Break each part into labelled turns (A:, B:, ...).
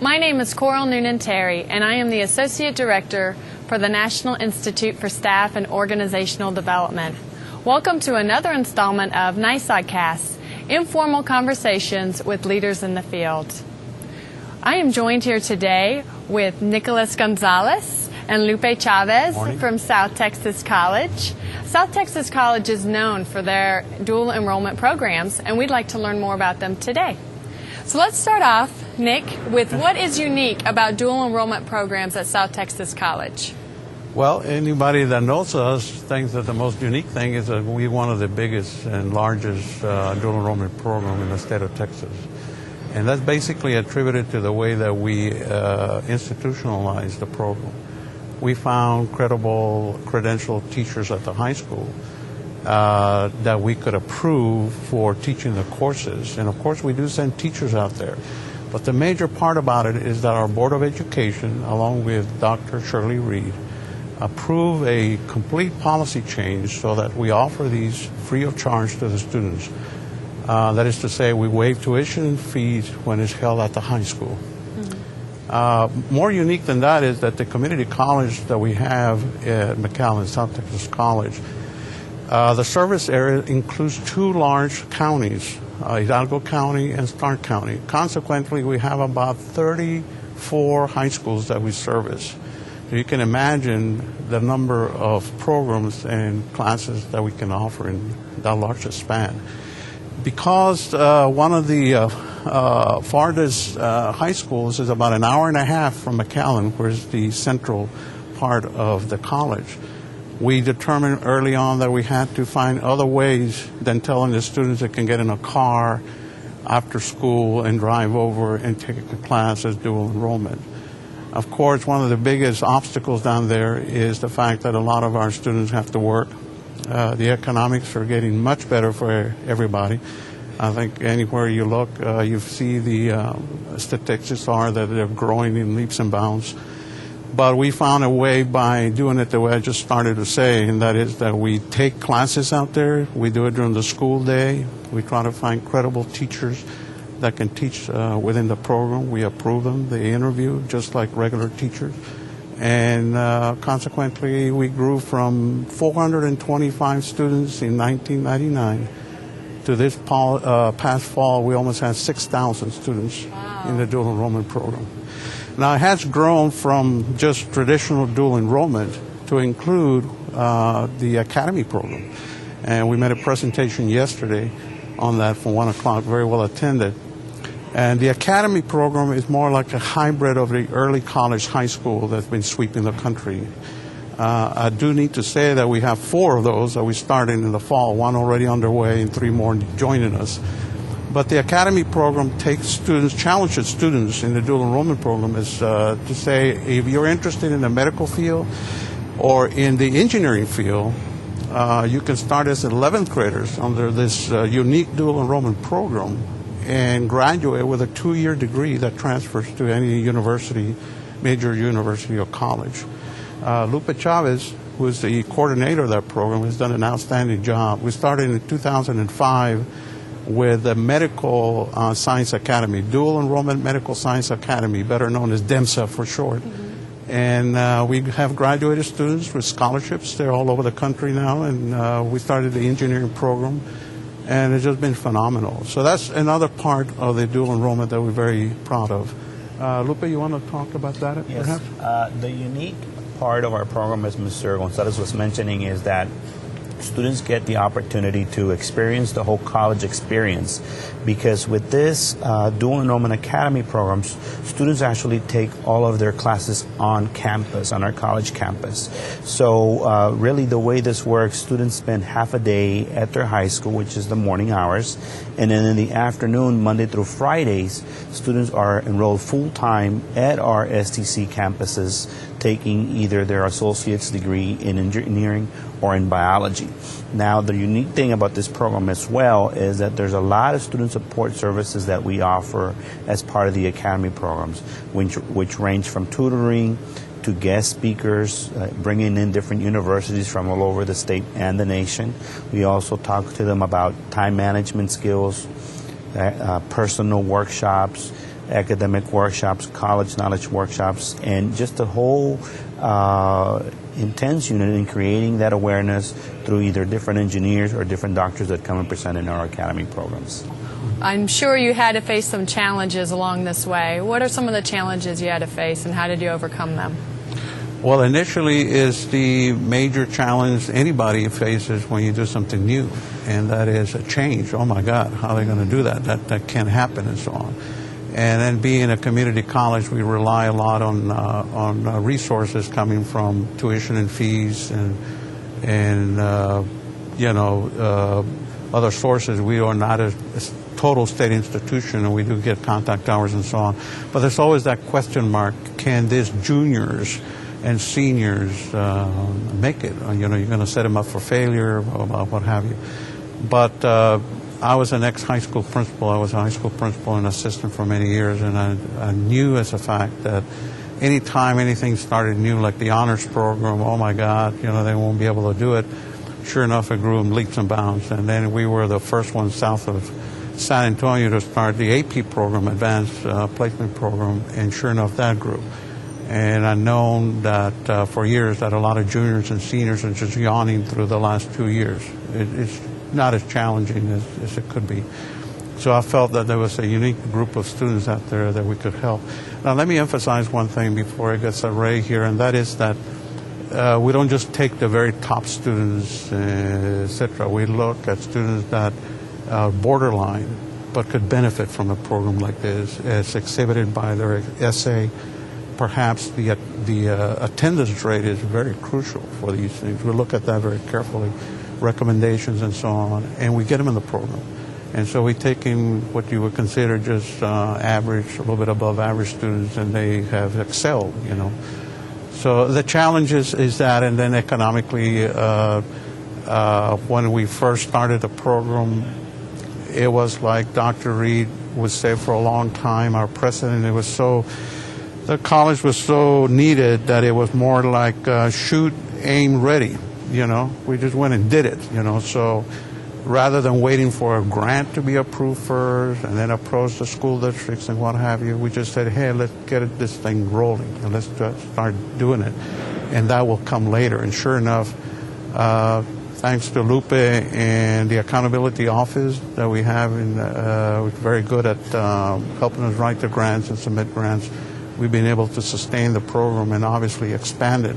A: My name is Coral Noonan-Terry, and I am the Associate Director for the National Institute for Staff and Organizational Development. Welcome to another installment of NYSODcast, informal conversations with leaders in the field. I am joined here today with Nicholas Gonzalez and Lupe Chavez from South Texas College. South Texas College is known for their dual enrollment programs, and we'd like to learn more about them today. So let's start off, Nick, with what is unique about dual enrollment programs at South Texas College?
B: Well, anybody that knows us thinks that the most unique thing is that we're one of the biggest and largest dual enrollment program in the state of Texas. And that's basically attributed to the way that we institutionalize the program. We found credible, credentialed teachers at the high school that we could approve for teaching the courses. And of course, we do send teachers out there. But the major part about it is that our Board of Education, along with Dr. Shirley Reed, approve a complete policy change so that we offer these free of charge to the students. That is to say, we waive tuition fees when it's held at the high school. More unique than that is that the community college that we have at McAllen, South Texas College, the service area includes two large counties, Hidalgo County and Stark County. Consequently, we have about 34 high schools that we service. You can imagine the number of programs and classes that we can offer in that large span. Because one of the farthest high schools is about an hour and a half from McAllen, where's the central part of the college, we determined early on that we had to find other ways than telling the students they can get in a car after school and drive over and take a class as dual enrollment. Of course, one of the biggest obstacles down there is the fact that a lot of our students have to work. The economics are getting much better for everybody. I think anywhere you look, you see the statistics are that they're growing in leaps and bounds. But we found a way by doing it the way I just started to say, and that is that we take classes out there. We do it during the school day. We try to find credible teachers that can teach within the program. We approve them. They interview just like regular teachers. And consequently, we grew from 425 students in 1999 to this past fall, we almost had 6,000 students in the dual enrollment program. Now, it has grown from just traditional dual enrollment to include the academy program. And we made a presentation yesterday on that from 1 o'clock, very well attended. And the academy program is more like a hybrid of the early college high school that's been sweeping the country. I do need to say that we have 4 of those that we started in the fall, 1 already underway and 3 more joining us. But the academy program takes students, challenges students in the dual enrollment program is to say, if you're interested in the medical field or in the engineering field, you can start as 11th graders under this unique dual enrollment program and graduate with a 2-year degree that transfers to any university, major university or college. Lupe Chavez, who is the coordinator of that program, has done an outstanding job. We started in 2005 with the Medical Science Academy, Dual Enrollment Medical Science Academy, better known as DEMSA for short. And we have graduated students with scholarships. They're all over the country now, and we started the engineering program, and it's just been phenomenal. So that's another part of the dual enrollment that we're very proud of. Lupe, you want to talk about that perhaps?
C: Yes. The unique part of our program, as Mr. Gonzalez was mentioning, is that students get the opportunity to experience the whole college experience, because with this dual enrollment academy programs, students actually take all of their classes on campus, on our college campus. So really the way this works, students spend half a day at their high school, which is the morning hours, and then in the afternoon, Monday through Fridays, students are enrolled full-time at our STC campuses, taking either their associate's degree in engineering or in biology. Now, the unique thing about this program as well is that there's a lot of student support services that we offer as part of the academy programs, which range from tutoring to guest speakers, bringing in different universities from all over the state and the nation. We also talk to them about time management skills, personal workshops, academic workshops, college knowledge workshops, and just a whole intense unit in creating that awareness through either different engineers or different doctors that come and present in our academy programs.
A: I'm sure you had to face some challenges along this way. What are some of the challenges you had to face, and how did you overcome them?
B: Well, initially is the major challenge anybody faces when you do something new, and that is a change. Oh my God, how are they going to do that? That can't happen, and so on. And then being a community college, we rely a lot on resources coming from tuition and fees and other sources. We are not a total state institution, and we do get contact hours and so on. But there's always that question mark: can these juniors and seniors make it? You're going to set them up for failure, or what have you. But I was an ex-high school principal. I was a high school principal and assistant for many years, and I knew as a fact that any time anything started new, like the honors program, oh my God, they won't be able to do it. Sure enough, it grew in leaps and bounds, and then we were the first ones south of San Antonio to start the AP program, Advanced Placement Program, and sure enough, that grew. And I've known that for years that a lot of juniors and seniors are just yawning through the last 2 years. It's not as challenging as it could be. So I felt that there was a unique group of students out there that we could help. Now let me emphasize one thing before it gets array here, and that is that we don't just take the very top students, etc. We look at students that are borderline but could benefit from a program like this, as exhibited by their essay. Perhaps the attendance rate is very crucial for these things. We look at that very carefully, recommendations and so on, and we get them in the program. And so we take in what you would consider just average, a little bit above average students, and they have excelled, So the challenge is that, and then economically, when we first started the program, it was like Dr. Reed would say for a long time, our president, the college was so needed that it was more like shoot, aim, ready. We just went and did it. So rather than waiting for a grant to be approved first and then approach the school districts and what have you, we just said, hey, let's get this thing rolling and let's start doing it, and that will come later. And sure enough, thanks to Lupe and the accountability office that we have, we're very good at helping us write the grants and submit grants. We've been able to sustain the program and obviously expand it,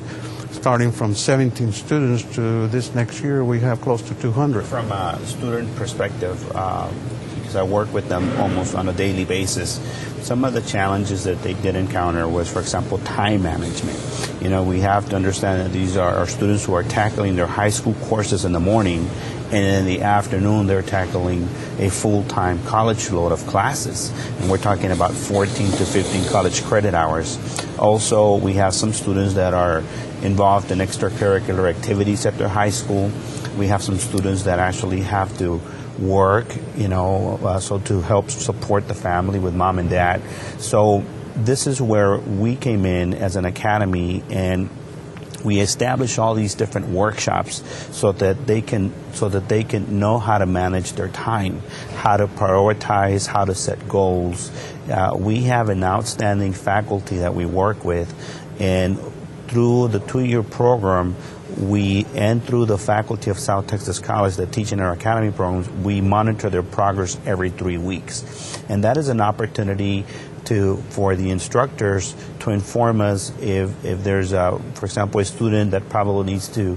B: starting from 17 students to this next year we have close to 200.
C: From a student perspective, because I work with them almost on a daily basis, some of the challenges that they did encounter was, for example, time management. We have to understand that these are our students who are tackling their high school courses in the morning, and in the afternoon they're tackling a full-time college load of classes, and we're talking about 14 to 15 college credit hours. Also, we have some students that are involved in extracurricular activities at their high school. We have some students that actually have to work, so to help support the family with mom and dad. So this is where we came in as an academy, and we establish all these different workshops so that they can know how to manage their time, how to prioritize, how to set goals. We have an outstanding faculty that we work with, and through the 2-year program, and through the faculty of South Texas College that teach in our academy programs, we monitor their progress every 3 weeks. And that is an opportunity for the instructors to inform us if there's, for example, a student that probably needs to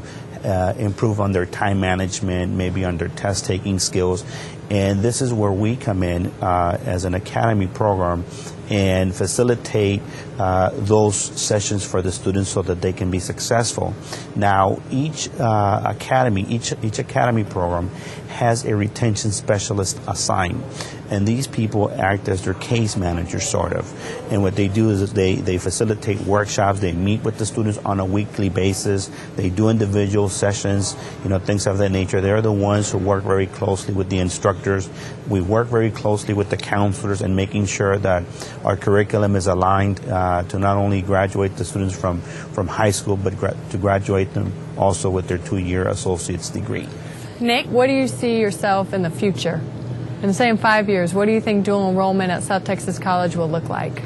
C: improve on their time management, maybe on their test-taking skills. And this is where we come in as an academy program and facilitate those sessions for the students so that they can be successful. Now, each academy program has a retention specialist assigned, and these people act as their case managers, sort of. And what they do is they facilitate workshops, they meet with the students on a weekly basis, they do individual sessions, things of that nature. They're the ones who work very closely with the instructors. We work very closely with the counselors in making sure that our curriculum is aligned to not only graduate the students from high school, but to graduate them also with their 2-year associate's degree.
A: Nick, what do you see yourself in the future And say in 5 years, what do you think dual enrollment at South Texas College will look like?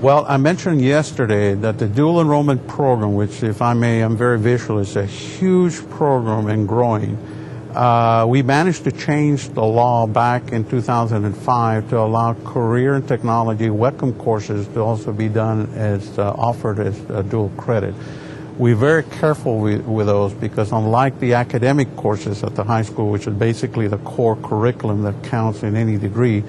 B: Well, I mentioned yesterday that the dual enrollment program, which, if I may, I'm very visual, is a huge program and growing. We managed to change the law back in 2005 to allow career and technology WECM courses to also be done as offered as dual credit. We're very careful with those because unlike the academic courses at the high school, which is basically the core curriculum that counts in any degree,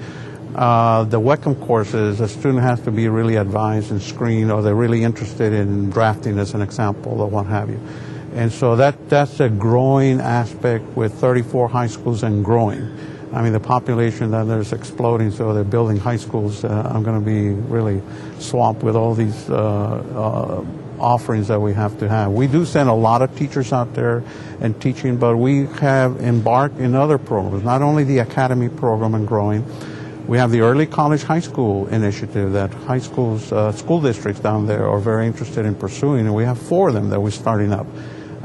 B: the WECM courses, a student has to be really advised and screened, or they're really interested in drafting, as an example, or what have you. And so that's a growing aspect with 34 high schools and growing. I mean, the population that is exploding, so they're building high schools. I'm going to be really swamped with all these offerings that we have to have. We do send a lot of teachers out there and teaching, but we have embarked in other programs, not only the academy program and growing. We have the early college high school initiative that high schools, school districts down there are very interested in pursuing, and we have 4 of them that we're starting up.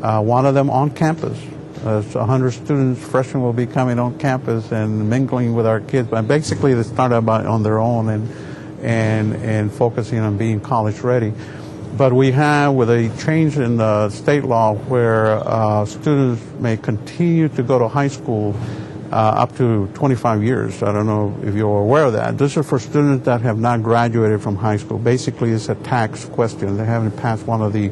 B: One of them on campus. 100 students, freshmen, will be coming on campus and mingling with our kids. But basically, they start out on their own and focusing on being college ready. But we have, with a change in the state law where students may continue to go to high school up to 25 years. I don't know if you're aware of that. This is for students that have not graduated from high school. Basically, it's a tax question. They haven't passed one of the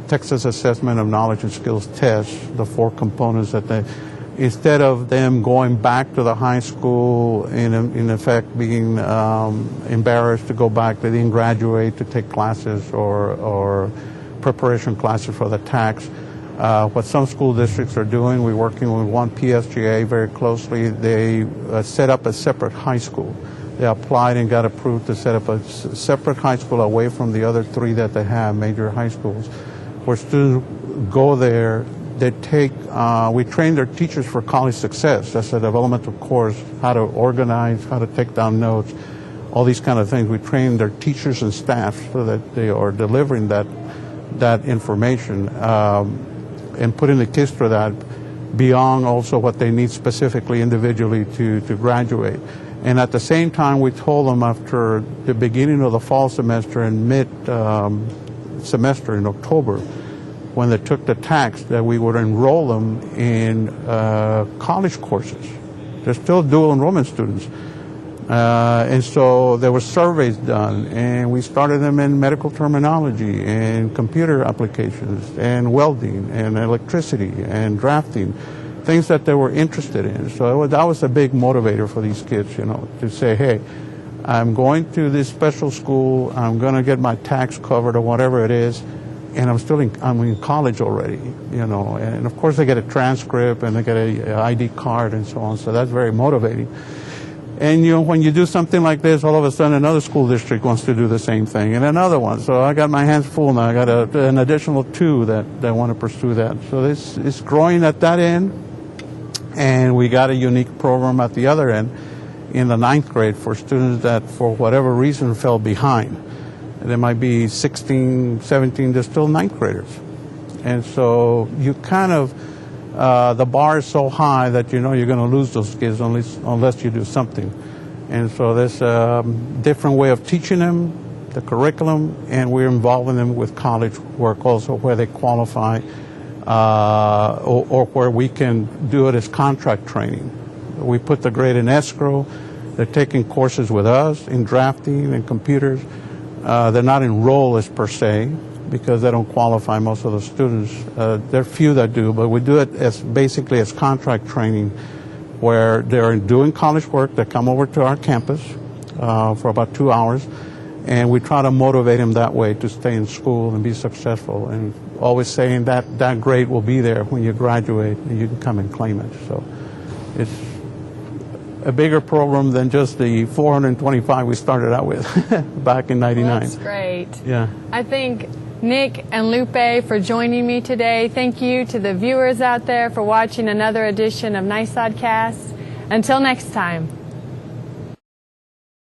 B: Texas Assessment of Knowledge and Skills tests, the 4 components that they, instead of them going back to the high school, in effect being embarrassed to go back, they didn't graduate to take classes or preparation classes for the tax. What some school districts are doing, we're working with one PSGA very closely. They set up a separate high school. They applied and got approved to set up a separate high school away from the other 3 that they have, major high schools, where students go there. They take, we train their teachers for college success. That's a developmental course, how to organize, how to take down notes, all these kind of things. We train their teachers and staff so that they are delivering that information. And putting the kids through that beyond also what they need specifically individually to graduate. And at the same time, we told them after the beginning of the fall semester and mid-semester in October, when they took the tax, that we would enroll them in college courses. They're still dual enrollment students. And so there were surveys done, and we started them in medical terminology and computer applications and welding and electricity and drafting, things that they were interested in. So that was a big motivator for these kids, you know, to say, hey, I'm going to this special school, I'm going to get my tax covered or whatever it is, and I'm in college already, you know. And of course they get a transcript and they get a ID card and so on, so that's very motivating. And, you know, when you do something like this, all of a sudden another school district wants to do the same thing, and another one. So I got my hands full now. I got an additional 2 that want to pursue that. So this is growing at that end, and we got a unique program at the other end in the 9th grade for students that, for whatever reason, fell behind. There might be 16, 17, they're still 9th graders. And so you kind of, the bar is so high that you know you're going to lose those kids unless you do something. And so there's a different way of teaching them, the curriculum, and we're involving them with college work also where they qualify or where we can do it as contract training. We put the grade in escrow. They're taking courses with us in drafting and computers. They're not enrolled as per se, because they don't qualify, most of the students. There are few that do, but we do it as basically as contract training, where they're doing college work. They come over to our campus for about 2 hours, and we try to motivate them that way to stay in school and be successful, and always saying that grade will be there when you graduate and you can come and claim it. So it's a bigger program than just the 425 we started out with back in '99.
A: Well, that's great.
B: Yeah.
A: I think Nick and Lupe for joining me today. Thank you to the viewers out there for watching another edition of NYSODcast. Until next time.